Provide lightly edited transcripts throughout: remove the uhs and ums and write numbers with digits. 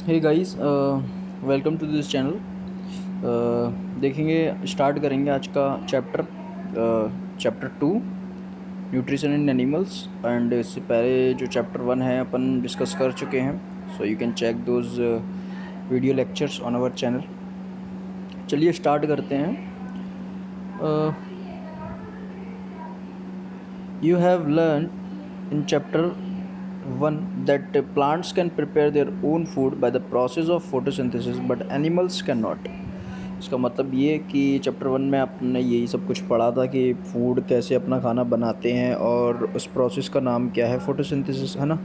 Hey guys, welcome to this channel. देखेंगे, start करेंगे आज का chapter 2, nutrition in animals. And इससे पहले जो चैप्टर 1 है अपन डिस्कस कर चुके हैं, so you can check those video lectures on our channel. चलिए स्टार्ट करते हैं। You have learned in chapter 1 that plants can prepare their own food by the process of photosynthesis but animals cannot। इसका मतलब ये कि chapter 1 में आपने यही सब कुछ पढ़ा था कि फूड कैसे अपना खाना बनाते हैं और उस प्रोसेस का नाम क्या है, फोटोसिंथेसिस, है ना।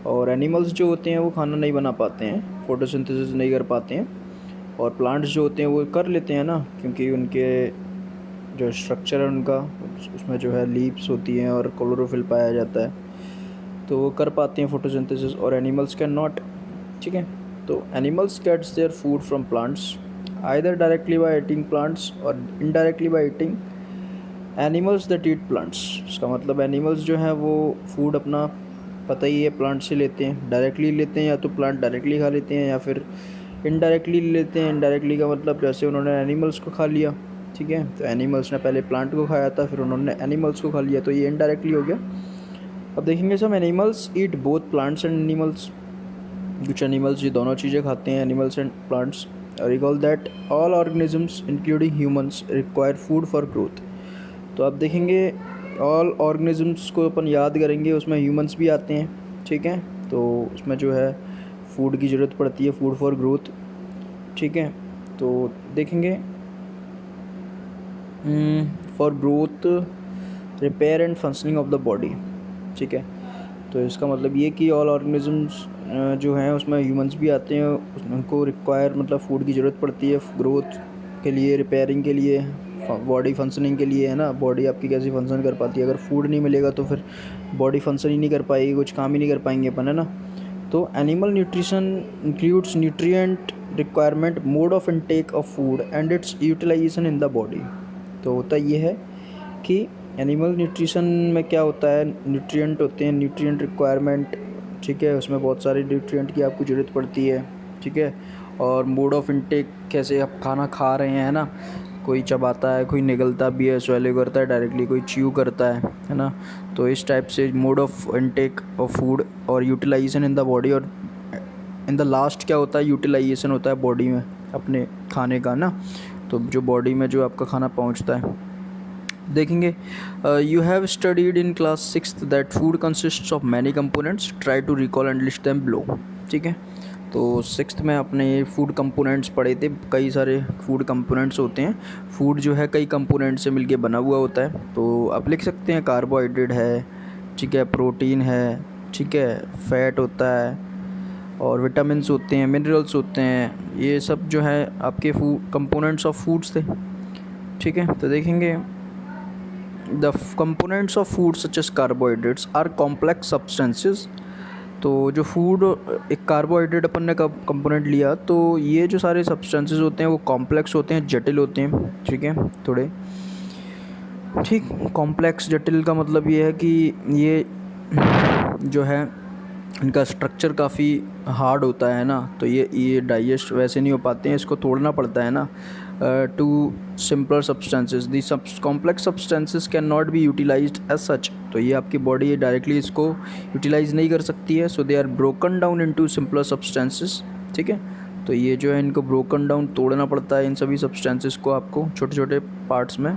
और एनिमल्स जो होते हैं वो खाना नहीं बना पाते हैं, फोटोसिंथेसिस नहीं कर पाते हैं। और प्लांट्स जो होते हैं वो कर लेते हैं ना, क्योंकि उनके जो स्ट्रक्चर है उनका, उसमें जो है लीव्स होती हैं और क्लोरोफिल पाया जाता है, तो वो कर पाते हैं फोटोसिंथेसिस। और एनिमल्स कैन नॉट। ठीक है, तो animals gets their food from plants either directly by eating plants और indirectly by eating animals that eat plants. इसका मतलब एनिमल्स जो है वो फूड अपना, पता ही है, प्लांट से लेते हैं। डायरेक्टली लेते हैं, या तो प्लांट डायरेक्टली खा लेते हैं या फिर इनडायरेक्टली लेते हैं। इनडायरेक्टली का मतलब जैसे उन्होंने एनिमल्स को खा लिया। ठीक है, तो एनिमल्स ने पहले प्लांट को खाया था, फिर उन्होंने एनिमल्स को खा लिया, तो ये इनडायरेक्टली हो गया। अब देखेंगे सब animals eat both plants and animals. कुछ एनिमल्स ये दोनों चीज़ें खाते हैं, animals and plants. Recall that all organisms including humans require food for growth. तो आप देखेंगे ऑल ऑर्गेनिजम्स को अपन याद करेंगे, उसमें ह्यूमंस भी आते हैं। ठीक है, तो उसमें जो है फूड की ज़रूरत पड़ती है, फूड फॉर ग्रोथ। ठीक है, तो देखेंगे for growth, repair and functioning of the body. ठीक है, तो इसका मतलब ये कि ऑल ऑर्गेनिजम्स जो हैं उसमें ह्यूमंस भी आते हैं, उनको रिक्वायर मतलब फूड की ज़रूरत पड़ती है ग्रोथ के लिए, रिपेयरिंग के लिए, बॉडी फंक्शनिंग के लिए, है ना। बॉडी आपकी कैसी फंक्शन कर पाती है, अगर फूड नहीं मिलेगा तो फिर बॉडी फंक्शन ही नहीं कर पाएगी, कुछ काम ही नहीं कर पाएंगे अपन, है ना। तो animal nutrition includes nutrient requirement, mode of intake of food and its utilization in the body. तो होता ये है कि एनिमल न्यूट्रिशन में क्या होता है, न्यूट्रिएंट होते हैं, न्यूट्रिएंट रिक्वायरमेंट। ठीक है, उसमें बहुत सारे न्यूट्रिएंट की आपको ज़रूरत पड़ती है। ठीक है, और मोड ऑफ इनटेक, कैसे आप खाना खा रहे हैं, है ना। कोई चबाता है, कोई निगलता भी है, स्वेलो करता है डायरेक्टली, कोई च्यू करता है ना। तो इस टाइप से mode of intake of food और यूटिलाइजेशन इन द बॉडी, और इन द लास्ट क्या होता है, यूटिलाइजेशन होता है बॉडी में अपने खाने का ना। तो जो बॉडी में जो आपका खाना पहुंचता है, देखेंगे you have studied in class 6th that food consists of many components, try to recall and list them below. ठीक है, तो 6th में आपने ये फूड कंपोनेंट्स पढ़े थे। कई सारे फूड कंपोनेंट्स होते हैं, फूड जो है कई कंपोनेंट से मिलके बना हुआ होता है। तो आप लिख सकते हैं कार्बोहाइड्रेट है, ठीक है, प्रोटीन है, ठीक है, फैट होता है, और विटामिन्स होते हैं, मिनरल्स होते हैं। ये सब जो है आपके फूड कंपोनेंट्स ऑफ फूड्स थे। ठीक है, तो देखेंगे the components of food such as carbohydrates are complex substances. तो जो फूड, एक कार्बोहाइड्रेट अपन ने कंपोनेंट लिया, तो ये जो सारे सब्सटेंसेस होते हैं वो कॉम्प्लेक्स होते हैं, जटिल होते हैं। ठीक है, थोड़े ठीक, कॉम्प्लेक्स जटिल का मतलब ये है कि ये जो है इनका स्ट्रक्चर काफ़ी हार्ड होता है ना, तो ये डाइजेस्ट वैसे नहीं हो पाते हैं, इसको तोड़ना पड़ता है ना to simpler substances. The complex substances can not be utilized as such. तो ये आपकी बॉडी डायरेक्टली इसको यूटिलाइज नहीं कर सकती है, so they are broken down into simpler substances. ठीक है, तो ये जो है इनको ब्रोकन डाउन, तोड़ना पड़ता है इन सभी सब्सटेंसेस को आपको छोटे छोटे पार्ट्स में।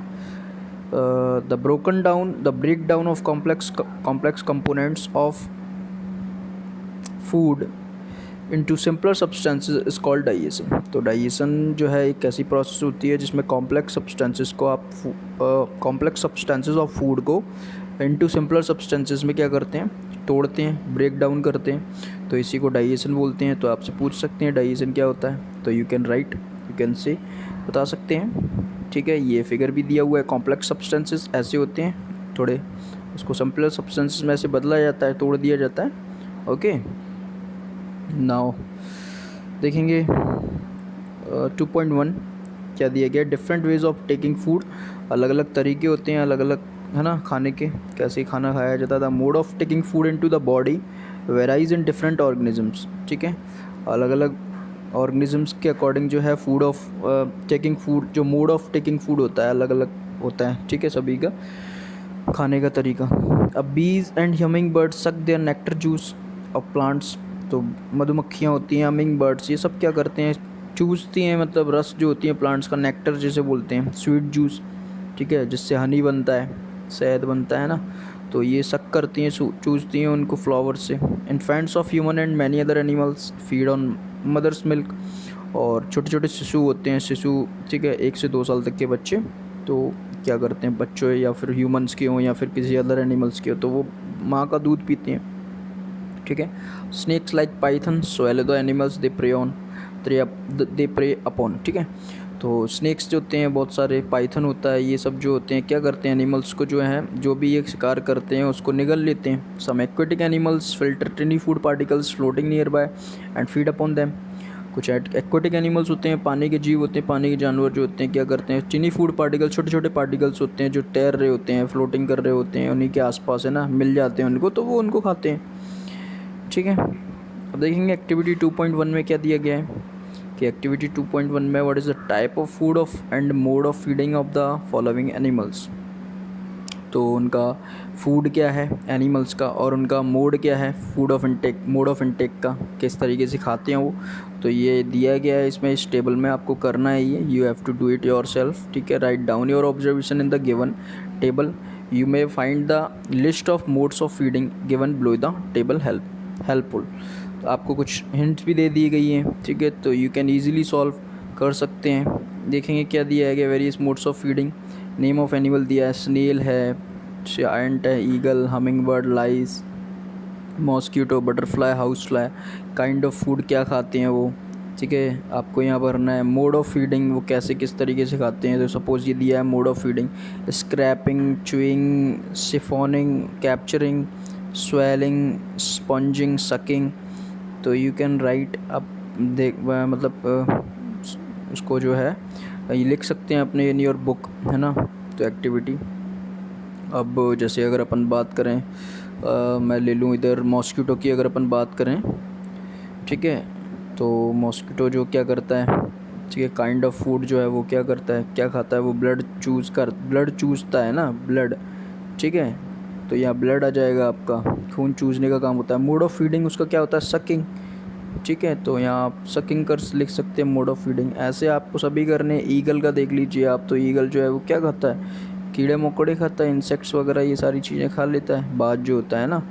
The break down of complex components of food into simpler substances is called digestion. तो डाइजेशन जो है एक ऐसी प्रोसेस होती है जिसमें कॉम्प्लेक्स सब्सटेंसेस को आप कॉम्प्लेक्स सब्सटेंसेस ऑफ फूड को इनटू सिंपलर सब्सटेंसेस में क्या करते हैं, तोड़ते हैं, ब्रेक डाउन करते हैं। तो इसी को डाइजेशन बोलते हैं। तो आपसे पूछ सकते हैं डाइजेशन क्या होता है, तो यू कैन से बता सकते हैं। ठीक है, ये फिगर भी दिया हुआ है। कॉम्प्लेक्स सब्सटेंसेस ऐसे होते हैं, थोड़े उसको सिंपलर सब्सटेंसेस में ऐसे बदला जाता है, तोड़ दिया जाता है। ओके, नाउ देखेंगे 2.1 क्या दिया गया, different ways of taking food. अलग अलग तरीके होते हैं, अलग अलग, है ना, खाने के, कैसे खाना खाया जाता था। Mode of taking food into the body varies in different organisms. ठीक है, अलग अलग ऑर्गेनिजम्स के अकॉर्डिंग जो है फूड ऑफ टेकिंग फूड, जो मोड ऑफ टेकिंग फूड होता है अलग अलग होता है, ठीक है, सभी का खाने का तरीका। अब bees and humming birds suck their nectar juice of plants. तो मधुमक्खियाँ होती हैं, हमिंग बर्ड्स, ये सब क्या करते हैं, चूसती हैं, मतलब रस जो होती है प्लांट्स का, नेक्टर जिसे बोलते हैं, स्वीट जूस, ठीक है, जिससे हनी बनता है, शहद बनता है ना। तो ये सक करती हैं, चूसती हैं उनको फ्लावर से। Infants of human and many other animals feed on mother's milk. और छोटे छोटे शिशु होते हैं, शिशु, ठीक है, 1 से 2 साल तक के बच्चे, तो क्या करते हैं, बच्चों या फिर ह्यूमंस के हों या फिर किसी अदर एनिमल्स के हो, तो वो माँ का दूध पीते हैं, ठीक है। Snakes like python swallow the animals they prey upon, ठीक है। तो स्नेक्स जो होते हैं बहुत सारे, पाइथन होता है, ये सब जो होते हैं क्या करते हैं, एनिमल्स को जो है, जो भी ये शिकार करते हैं उसको निगल लेते हैं। Some aquatic animals filter tiny food particles floating nearby and feed upon them. कुछ एक्वेटिक एनिमल्स होते हैं, पानी के जीव होते हैं, पानी के जानवर जो होते हैं क्या करते हैं, चिनी फूड पार्टिकल्स, छोटे छोटे पार्टिकल्स होते हैं जो तैर रहे होते हैं, फ्लोटिंग कर रहे होते हैं, उन्हीं के आसपास है ना, मिल जाते हैं उनको, तो वो उनको खाते हैं, ठीक है। अब देखेंगे एक्टिविटी 2.1 में क्या दिया गया है कि एक्टिविटी 2.1 में what is the type of food of and mode of feeding of the following animals. तो उनका फूड क्या है एनिमल्स का, और उनका मोड क्या है, food of intake, mode of intake का, किस तरीके से खाते हैं वो। तो ये दिया गया है इसमें, इस टेबल में आपको करना है ये, you have to do it yourself, ठीक है। Write down your observation in the given table, you may find the list of modes of feeding given below the table helpful. तो आपको कुछ हिंट्स भी दे दी गई हैं, ठीक है, तो यू कैन ईजिली सॉल्व कर सकते हैं। देखेंगे क्या दिया है, various modes of feeding, name of animal दिया है, स्नेल है, एंट है, eagle, humming bird, lice, mosquito, butterfly, house fly, kind of food क्या खाते हैं वो, ठीक है, आपको यहाँ भरना है। मोड ऑफ फीडिंग, वो कैसे किस तरीके से खाते हैं, तो सपोज़ ये दिया है mode of feeding, scraping, chewing, siphoning, capturing, swallowing, sponging, sucking. तो यू कैन राइट अब मतलब उसको जो है ये लिख सकते हैं अपने इन योर बुक, है ना। तो एक्टिविटी, अब जैसे अगर अपन बात करें मैं ले लूँ इधर मॉस्किटो की, अगर अपन बात करें, ठीक है, तो मॉस्किटो जो क्या करता है, ठीक है, काइंड ऑफ फूड जो है वो क्या करता है, क्या खाता है वो, ब्लड चूसता है ना, ब्लड, ठीक है। तो यहाँ ब्लड आ जाएगा, आपका खून चूसने का काम होता है। मोड ऑफ फीडिंग उसका क्या होता है, सकिंग, ठीक है, तो यहाँ आप सकिंग कर लिख सकते हैं मोड ऑफ फीडिंग। ऐसे आपको सभी करने। ईगल का देख लीजिए आप, तो ईगल जो है वो क्या खाता है, कीड़े मकोड़े खाता है, इंसेक्ट्स वगैरह ये सारी चीज़ें खा लेता है, बाज जो होता है ना।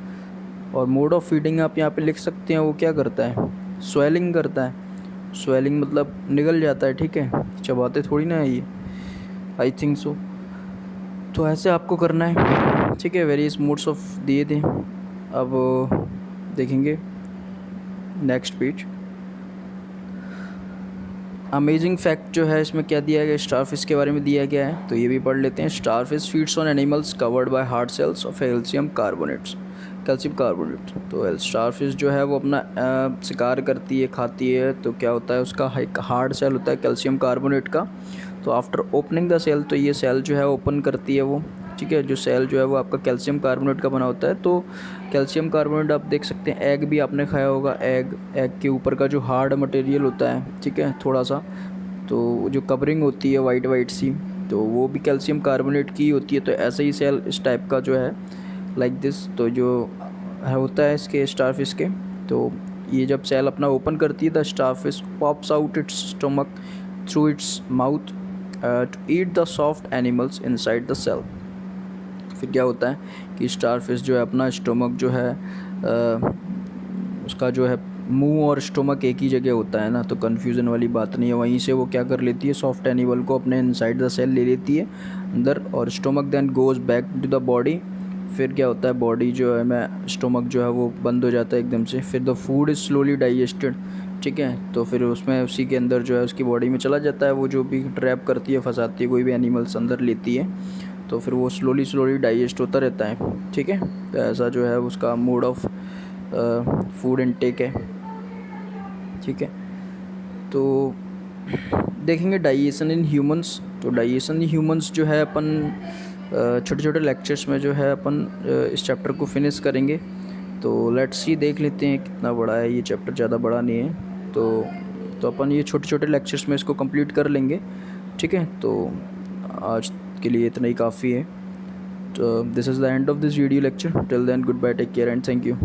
और मोड ऑफ फीडिंग आप यहाँ पे लिख सकते हैं, वो क्या करता है, स्वेलिंग करता है। स्वेलिंग मतलब निगल जाता है, ठीक है, चबाते थोड़ी ना है ये, आई थिंक सो। तो ऐसे आपको करना है, ठीक है, वेरियस मोड्स ऑफ दिए थे। अब देखेंगे नेक्स्ट पेज। अमेजिंग फैक्ट जो है इसमें क्या दिया गया, स्टारफिश के बारे में दिया गया है, तो ये भी पढ़ लेते हैं। Starfish feeds on animals covered by hard shells of calcium carbonate. तो स्टारफिश जो है वो अपना शिकार करती है, खाती है, तो क्या होता है उसका एक हार्ड सेल होता है कैल्शियम कार्बोनेट का। तो आफ्टर ओपनिंग द सेल, तो ये सेल जो है ओपन करती है वो, ठीक है, जो सेल जो है वो आपका कैल्शियम कार्बोनेट का बना होता है। तो कैल्शियम कार्बोनेट आप देख सकते हैं, एग भी आपने खाया होगा, एग के ऊपर का जो हार्ड मटेरियल होता है, ठीक है, थोड़ा सा, तो जो कवरिंग होती है वाइट सी, तो वो भी कैल्शियम कार्बोनेट की होती है। तो ऐसे ही सेल इस टाइप का जो है लाइक दिस, तो जो होता है इसके स्टारफिश के, तो ये जब सेल अपना ओपन करती है, the starfish pops out its stomach through its mouth to eat the soft animals inside the shell. फिर क्या होता है कि स्टारफिश जो है अपना स्टोमक जो है उसका जो है मुंह और स्टोमक एक ही जगह होता है ना, तो कन्फ्यूज़न वाली बात नहीं है। वहीं से वो क्या कर लेती है, सॉफ्ट एनिमल को अपने इनसाइड द सेल ले लेती है अंदर, और stomach then goes back to the body. फिर क्या होता है, बॉडी जो है मैं स्टोमक जो है वो बंद हो जाता है एकदम से। फिर the food is slowly digested, ठीक है, तो फिर उसमें उसी के अंदर जो है उसकी बॉडी में चला जाता है, वो जो भी ट्रैप करती है, फंसाती है, कोई भी एनिमल्स अंदर लेती है, तो फिर वो स्लोली डाइजेस्ट होता रहता है, ठीक है। तो ऐसा जो है उसका मोड ऑफ फूड इनटेक है, ठीक है। तो देखेंगे डाइजेशन इन ह्यूमंस। तो डाइजेशन इन ह्यूमंस जो है अपन छोटे छोटे लेक्चर्स में जो है अपन इस चैप्टर को फिनिश करेंगे। तो लेट्स सी, देख लेते हैं कितना बड़ा है ये चैप्टर, ज़्यादा बड़ा नहीं है। तो अपन ये छोटे छोटे लेक्चर्स में इसको कंप्लीट कर लेंगे, ठीक है। तो आज के लिए इतना ही काफ़ी है। तो this is the end of this video lecture. Till then good bye, take care and thank you.